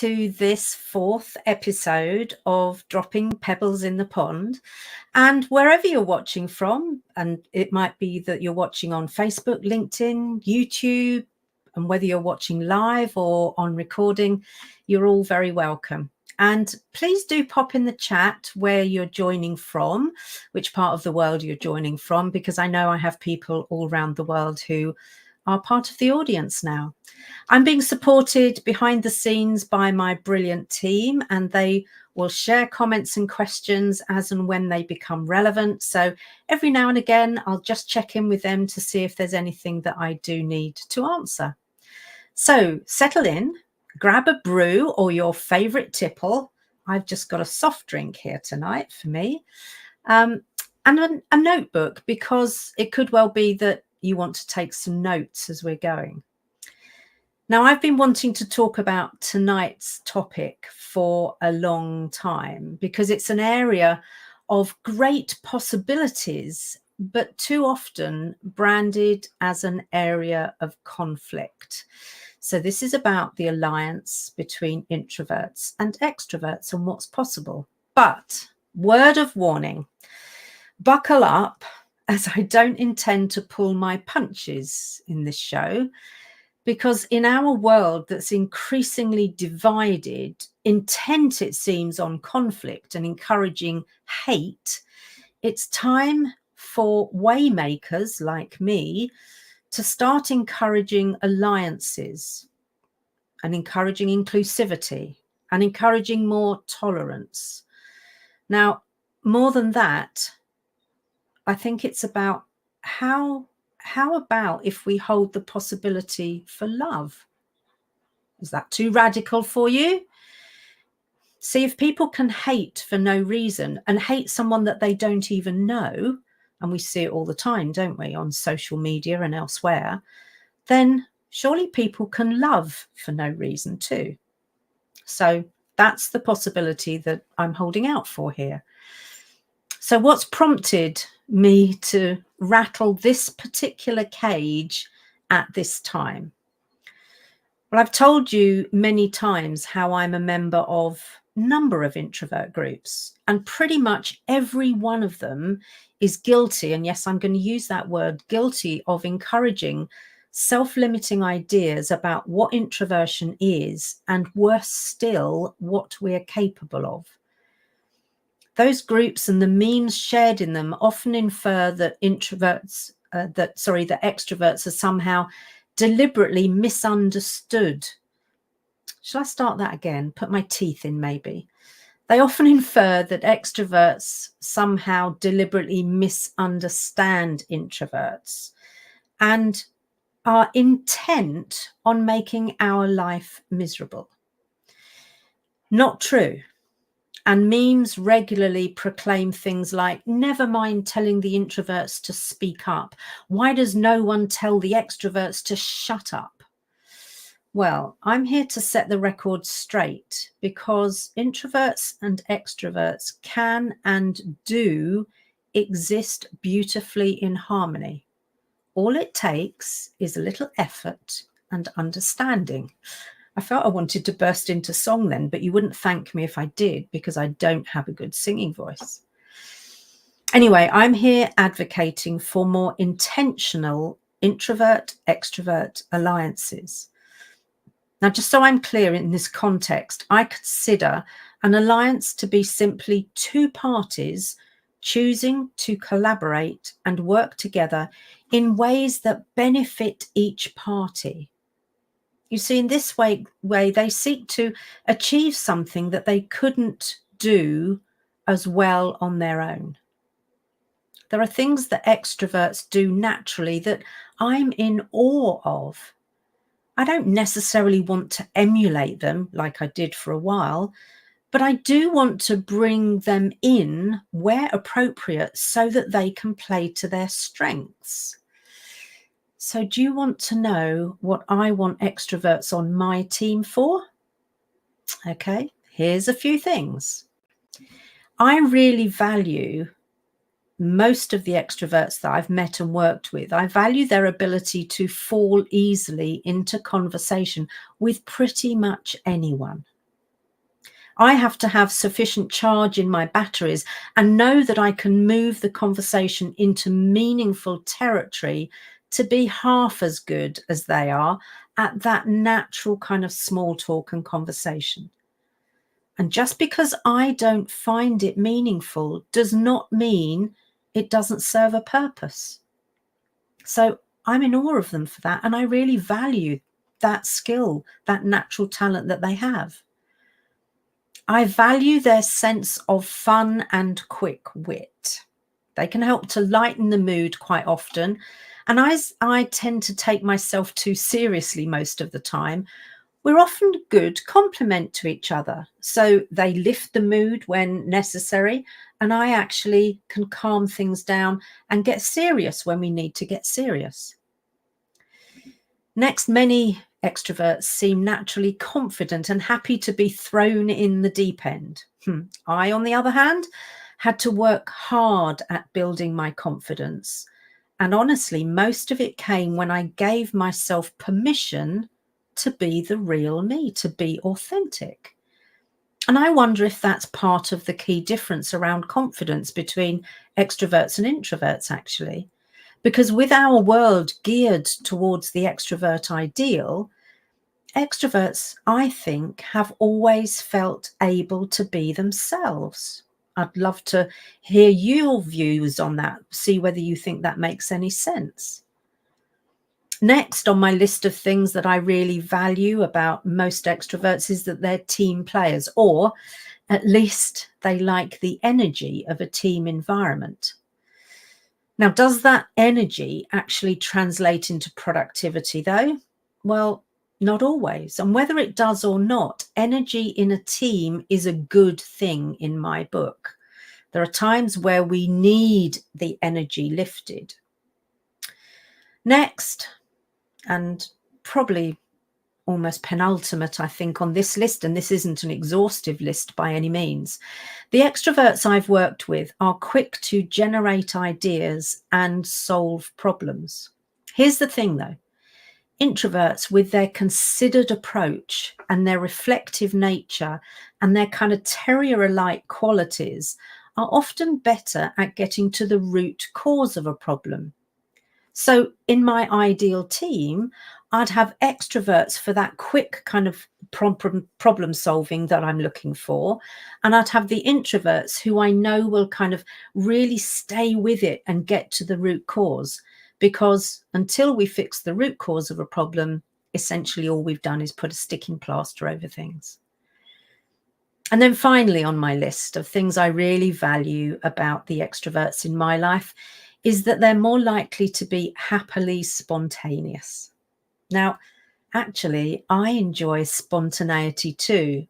to this 4th episode of Dropping Pebbles in the Pond. And wherever you're watching from, and it might be that you're watching on Facebook, LinkedIn, YouTube, and whether you're watching live or on recording, you're all very welcome. And please do pop in the chat where you're joining from, which part of the world you're joining from, because I know I have people all around the world who are part of the audience now. I'm being supported behind the scenes by my brilliant team, and they will share comments and questions as and when they become relevant. So every now and again, I'll just check in with them to see if there's anything that I do need to answer. So settle in, grab a brew or your favorite tipple. I've just got a soft drink here tonight for me, and a notebook, because it could well be that you want to take some notes as we're going. Now, I've been wanting to talk about tonight's topic for a long time because it's an area of great possibilities, but too often branded as an area of conflict. So this is about the alliance between introverts and extroverts and what's possible. But word of warning, buckle up, as I don't intend to pull my punches in this show, because in our world that's increasingly divided, intent, it seems, on conflict and encouraging hate, it's time for waymakers like me to start encouraging alliances and encouraging inclusivity and encouraging more tolerance. Now, more than that, I think it's about how about if we hold the possibility for love? Is that too radical for you? See, if people can hate for no reason and hate someone that they don't even know, and we see it all the time, don't we, on social media and elsewhere, then surely people can love for no reason too. So that's the possibility that I'm holding out for here. So what's prompted me to rattle this particular cage at this time? Well, I've told you many times how I'm a member of a number of introvert groups, and pretty much every one of them is guilty, and yes, I'm going to use that word, guilty, of encouraging self-limiting ideas about what introversion is, and worse still, what we're capable of. Those groups and the memes shared in them often infer that that extroverts are somehow deliberately misunderstood. Shall I start that again? Put my teeth in, maybe. They often infer that extroverts somehow deliberately misunderstand introverts and are intent on making our life miserable. Not true. And memes regularly proclaim things like, never mind telling the introverts to speak up. Why does no one tell the extroverts to shut up? Well, I'm here to set the record straight, because introverts and extroverts can and do exist beautifully in harmony. All it takes is a little effort and understanding. I felt I wanted to burst into song then, but you wouldn't thank me if I did, because I don't have a good singing voice. Anyway, I'm here advocating for more intentional introvert-extrovert alliances. Now, just so I'm clear in this context, I consider an alliance to be simply two parties choosing to collaborate and work together in ways that benefit each party. You see, in this way they seek to achieve something that they couldn't do as well on their own. There are things that extroverts do naturally that I'm in awe of. I don't necessarily want to emulate them like I did for a while, but I do want to bring them in where appropriate so that they can play to their strengths. So do you want to know what I want extroverts on my team for? Okay, here's a few things. I really value most of the extroverts that I've met and worked with. I value their ability to fall easily into conversation with pretty much anyone. I have to have sufficient charge in my batteries and know that I can move the conversation into meaningful territory to be half as good as they are at that natural kind of small talk and conversation. And just because I don't find it meaningful does not mean it doesn't serve a purpose. So I'm in awe of them for that. And I really value that skill, that natural talent that they have. I value their sense of fun and quick wit. They can help to lighten the mood quite often. And as I tend to take myself too seriously most of the time, we're often a good complement to each other. So they lift the mood when necessary, and I actually can calm things down and get serious when we need to get serious. Next, many extroverts seem naturally confident and happy to be thrown in the deep end. I, on the other hand, had to work hard at building my confidence. And honestly, most of it came when I gave myself permission to be the real me, to be authentic. And I wonder if that's part of the key difference around confidence between extroverts and introverts, actually. Because with our world geared towards the extrovert ideal, extroverts, I think, have always felt able to be themselves. I'd love to hear your views on that, see whether you think that makes any sense. Next on my list of things that I really value about most extroverts is that they're team players, or at least they like the energy of a team environment. Now, does that energy actually translate into productivity though? Well, not always. And whether it does or not, energy in a team is a good thing in my book. There are times where we need the energy lifted. Next, and probably almost penultimate, I think, on this list, and this isn't an exhaustive list by any means, the extroverts I've worked with are quick to generate ideas and solve problems. Here's the thing though, introverts with their considered approach and their reflective nature and their kind of terrier-like qualities are often better at getting to the root cause of a problem. So in my ideal team, I'd have extroverts for that quick kind of problem solving that I'm looking for. And I'd have the introverts who I know will kind of really stay with it and get to the root cause. Because until we fix the root cause of a problem, essentially all we've done is put a sticking plaster over things. And then finally on my list of things I really value about the extroverts in my life is that they're more likely to be happily spontaneous. Now, actually, I enjoy spontaneity too.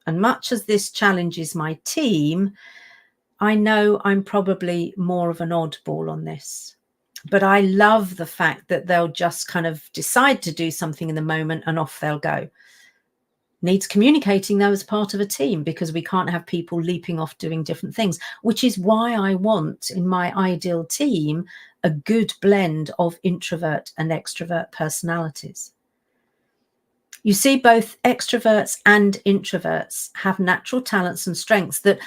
And much as this challenges my team, I know I'm probably more of an oddball on this. But I love the fact that they'll just kind of decide to do something in the moment and off they'll go. Needs communicating though as part of a team, because we can't have people leaping off doing different things, which is why I want in my ideal team a good blend of introvert and extrovert personalities. You see, both extroverts and introverts have natural talents and strengths that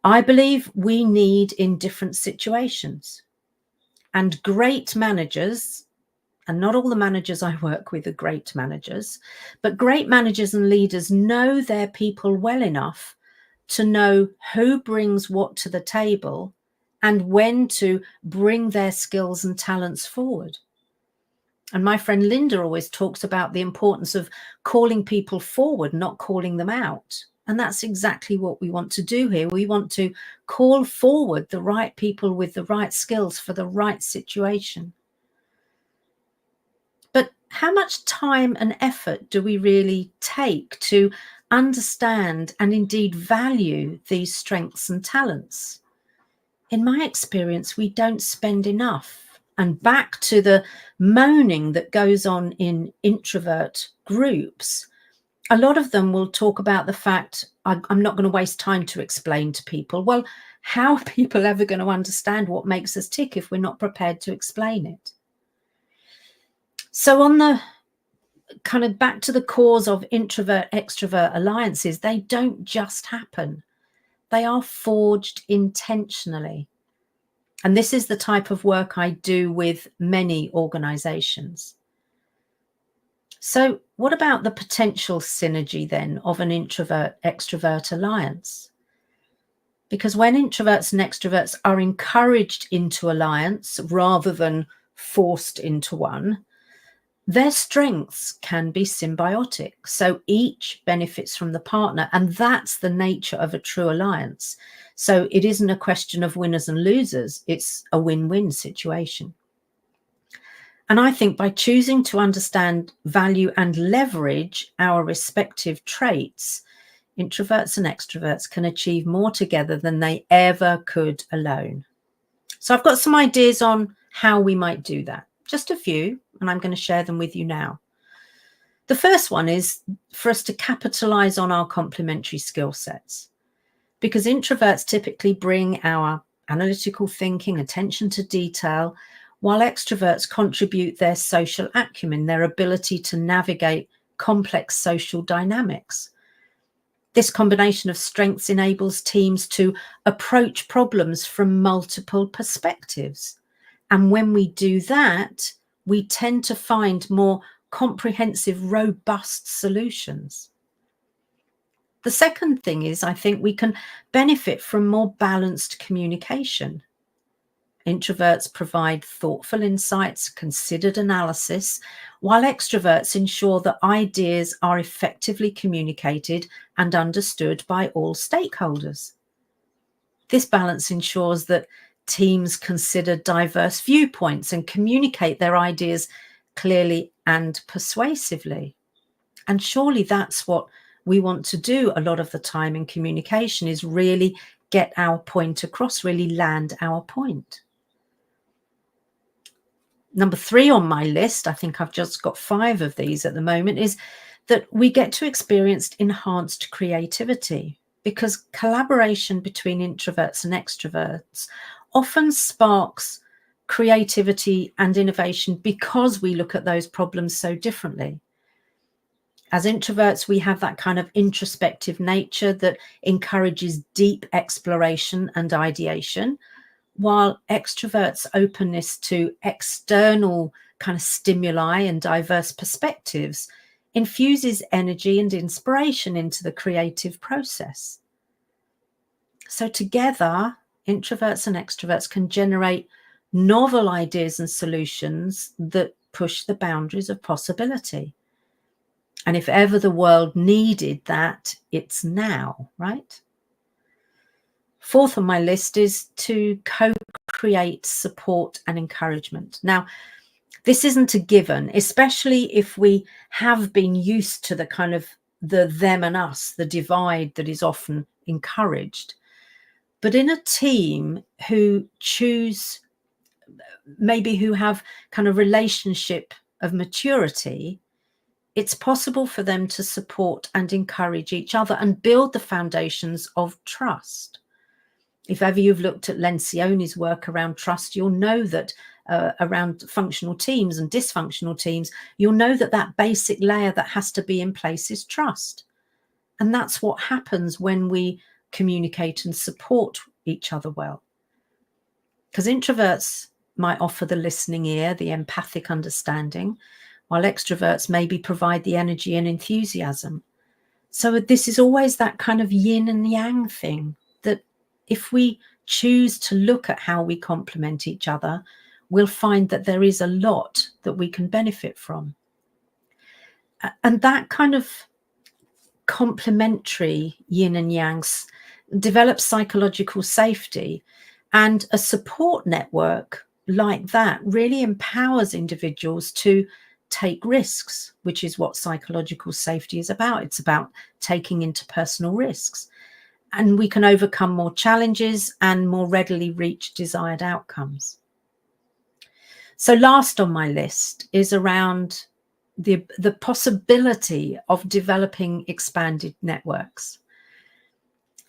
I believe we need in different situations. And great managers, and not all the managers I work with are great managers, but great managers and leaders know their people well enough to know who brings what to the table and when to bring their skills and talents forward. And my friend Linda always talks about the importance of calling people forward, not calling them out. And that's exactly what we want to do here. We want to call forward the right people with the right skills for the right situation. But how much time and effort do we really take to understand and indeed value these strengths and talents? In my experience, we don't spend enough. And back to the moaning that goes on in introvert groups, a lot of them will talk about the fact, I'm not going to waste time to explain to people. Well, how are people ever going to understand what makes us tick if we're not prepared to explain it? So on the kind of back to the cause of introvert extrovert alliances, they don't just happen. They are forged intentionally. And this is the type of work I do with many organizations. So what about the potential synergy then of an introvert extrovert alliance? Because when introverts and extroverts are encouraged into alliance rather than forced into one, their strengths can be symbiotic. So each benefits from the partner, and that's the nature of a true alliance. So it isn't a question of winners and losers, it's a win-win situation. And I think by choosing to understand, value, and leverage our respective traits, introverts and extroverts can achieve more together than they ever could alone. So I've got some ideas on how we might do that. Just a few, and I'm going to share them with you now. The first one is for us to capitalize on our complementary skill sets, because introverts typically bring our analytical thinking, attention to detail, while extroverts contribute their social acumen, their ability to navigate complex social dynamics. This combination of strengths enables teams to approach problems from multiple perspectives. And when we do that, we tend to find more comprehensive, robust solutions. The second thing is, I think we can benefit from more balanced communication. Introverts provide thoughtful insights, considered analysis, while extroverts ensure that ideas are effectively communicated and understood by all stakeholders. This balance ensures that teams consider diverse viewpoints and communicate their ideas clearly and persuasively. And surely that's what we want to do a lot of the time in communication, is really get our point across, really land our point. Number 3 on my list, I think I've just got 5 of these at the moment, is that we get to experience enhanced creativity, because collaboration between introverts and extroverts often sparks creativity and innovation because we look at those problems so differently. As introverts, we have that kind of introspective nature that encourages deep exploration and ideation, while extroverts' openness to external kind of stimuli and diverse perspectives infuses energy and inspiration into the creative process. So together, introverts and extroverts can generate novel ideas and solutions that push the boundaries of possibility. And if ever the world needed that, it's now, right? 4th on my list is to co-create support and encouragement. Now, this isn't a given, especially if we have been used to the kind of the them and us, the divide that is often encouraged. But in a team who choose, maybe who have kind of relationship of maturity, it's possible for them to support and encourage each other and build the foundations of trust. If ever you've looked at Lencioni's work around trust, you'll know that around functional teams and dysfunctional teams, you'll know that that basic layer that has to be in place is trust. And that's what happens when we communicate and support each other well. Because introverts might offer the listening ear, the empathic understanding, while extroverts maybe provide the energy and enthusiasm. So this is always that kind of yin and yang thing, that if we choose to look at how we complement each other, we'll find that there is a lot that we can benefit from. And that kind of complementary yin and yang develops psychological safety, and a support network like that really empowers individuals to take risks, which is what psychological safety is about. It's about taking interpersonal risks. And we can overcome more challenges and more readily reach desired outcomes. So last on my list is around the possibility of developing expanded networks.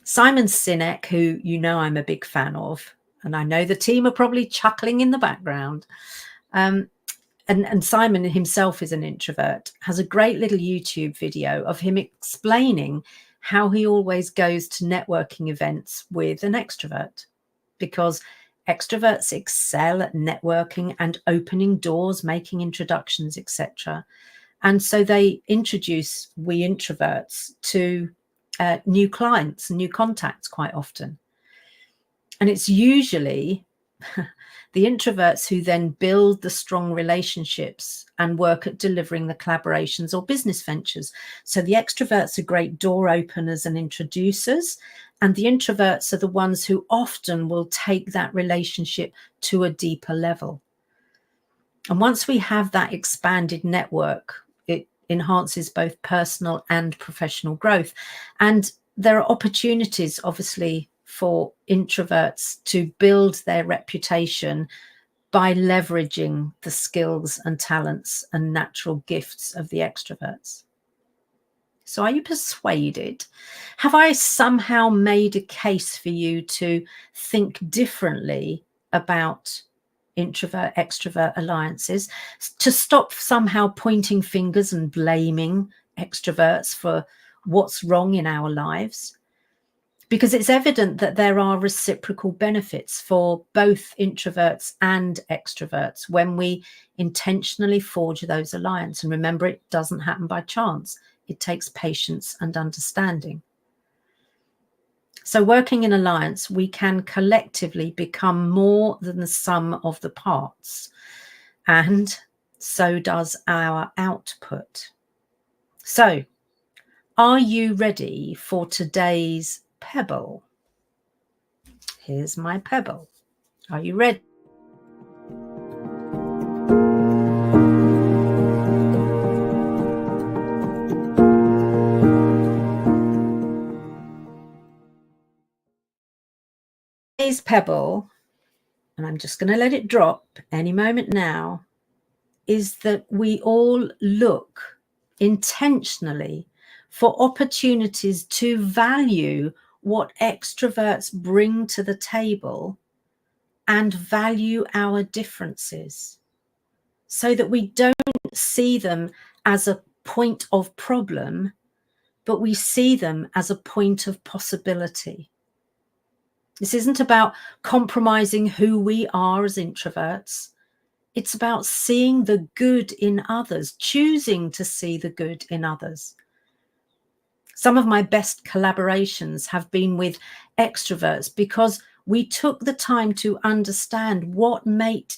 Simon Sinek, who you know I'm a big fan of, and I know the team are probably chuckling in the background, and Simon himself is an introvert, has a great little YouTube video of him explaining how he always goes to networking events with an extrovert, because extroverts excel at networking and opening doors, making introductions, etc. And so they introduce we introverts to new clients and new contacts quite often. And it's usually the introverts who then build the strong relationships and work at delivering the collaborations or business ventures. So the extroverts are great door openers and introducers, and the introverts are the ones who often will take that relationship to a deeper level. And once we have that expanded network, it enhances both personal and professional growth. And there are opportunities, obviously, for introverts to build their reputation by leveraging the skills and talents and natural gifts of the extroverts. So are you persuaded? Have I somehow made a case for you to think differently about introvert extrovert alliances, to stop somehow pointing fingers and blaming extroverts for what's wrong in our lives? Because it's evident that there are reciprocal benefits for both introverts and extroverts when we intentionally forge those alliances. And remember, it doesn't happen by chance. It takes patience and understanding. So working in alliance, we can collectively become more than the sum of the parts. And so does our output. So, are you ready for today's pebble? Here's my pebble. Are you ready? Today's pebble, and I'm just going to let it drop any moment now, is that we all look intentionally for opportunities to value what extroverts bring to the table and value our differences, so that we don't see them as a point of problem, but we see them as a point of possibility. This isn't about compromising who we are as introverts. It's about seeing the good in others, choosing to see the good in others. Some of my best collaborations have been with extroverts because we took the time to understand what made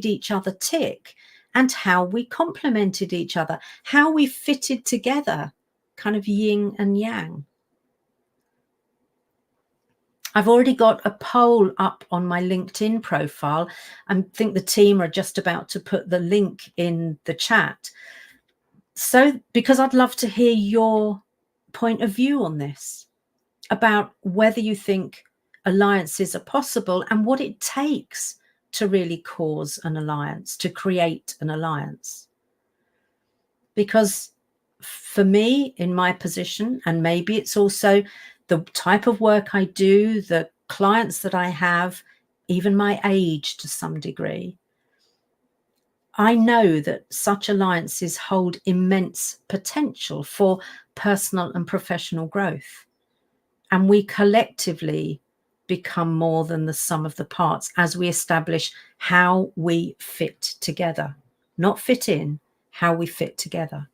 each other tick and how we complemented each other, how we fitted together, kind of yin and yang. I've already got a poll up on my LinkedIn profile. I think the team are just about to put the link in the chat. So, because I'd love to hear your point of view on this, about whether you think alliances are possible and what it takes to really cause an alliance, to create an alliance. Because for me, in my position, and maybe it's also the type of work I do, the clients that I have, even my age to some degree, I know that such alliances hold immense potential for personal and professional growth. And we collectively become more than the sum of the parts as we establish how we fit together, not fit in, how we fit together.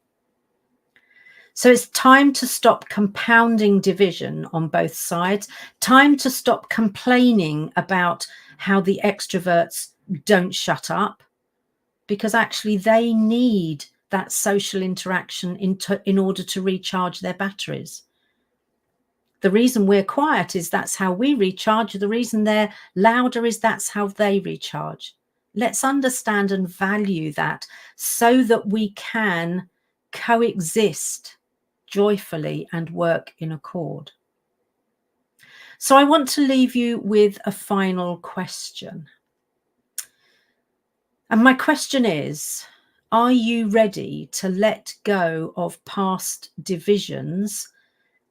So it's time to stop compounding division on both sides, time to stop complaining about how the extroverts don't shut up, because actually they need that social interaction in order to recharge their batteries. The reason we're quiet is that's how we recharge. The reason they're louder is that's how they recharge. Let's understand and value that so that we can coexist joyfully and work in accord. So I want to leave you with a final question. And my question is, are you ready to let go of past divisions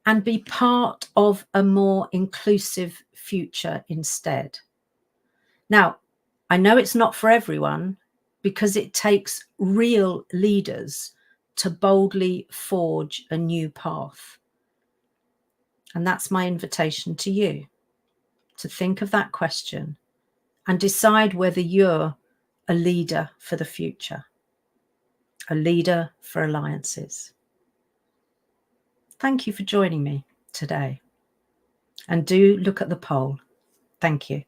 and be part of a more inclusive future instead? Now, I know it's not for everyone, because it takes real leaders to boldly forge a new path. And that's my invitation to you, to think of that question and decide whether you're a leader for the future, a leader for alliances. Thank you for joining me today. And do look at the poll. Thank you.